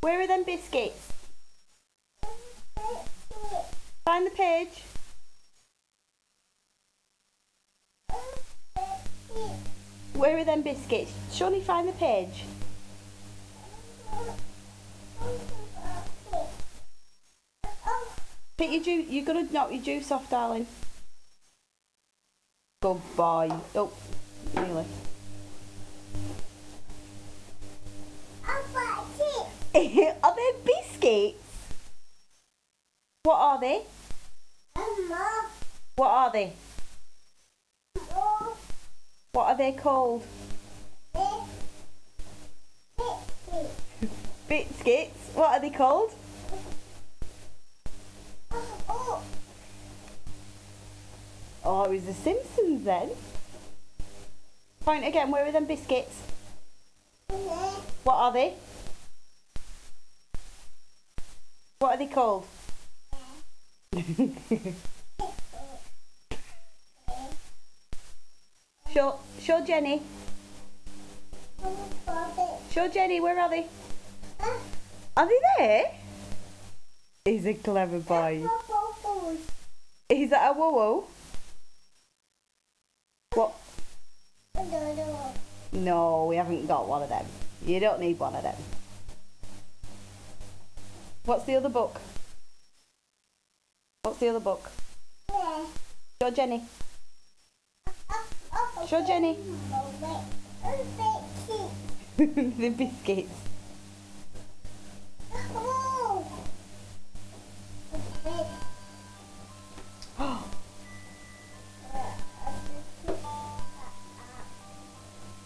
Where are them biscuits? Find the page. Where are them biscuits? Shawnee, find the page. Take your juice. You're gonna knock your juice off, darling. Good boy. Oh, nearly. Are they biscuits? What are they? What are they? What are they called? Biscuits. What are they called? Oh, it was the Simpsons then. Point again, where are them biscuits? What are they? What are they called? Show Jenny. Show Jenny, where are they? Are they there? He's a clever boy. Is that a woo-woo? What? No, we haven't got one of them. You don't need one of them. What's the other book? What's the other book? Show Jenny. Show Jenny. The biscuits.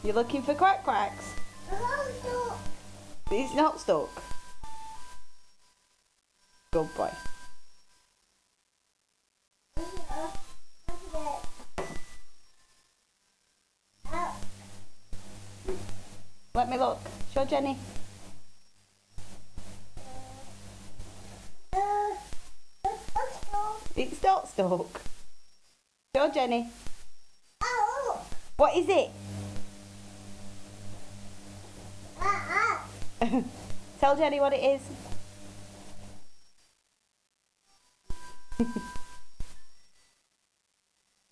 You're looking for quack quacks? He's not stuck. Good boy. Let me look. Show Jenny. It's not stuck. Show Jenny. What is it? Tell Jenny what it is.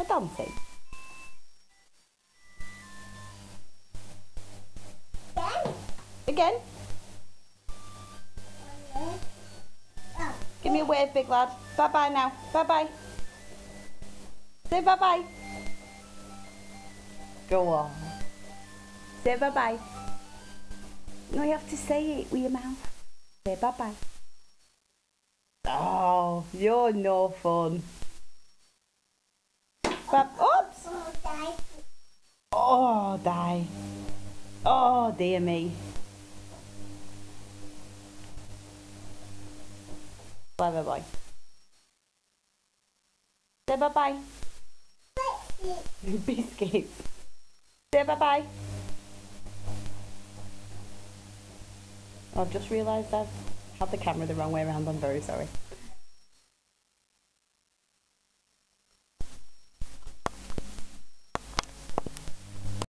A dancing. Again? Give me a wave, big lad. Bye-bye now. Bye-bye. Say bye-bye. Go on. Say bye-bye. No, you have to say it with your mouth. Say bye-bye. Oh, you're no fun. Oops. Oh, die. Oh, dear me. Bye-bye. Say bye-bye. Biscuits. Say bye-bye. I've just realised I've had the camera the wrong way around. I'm very sorry.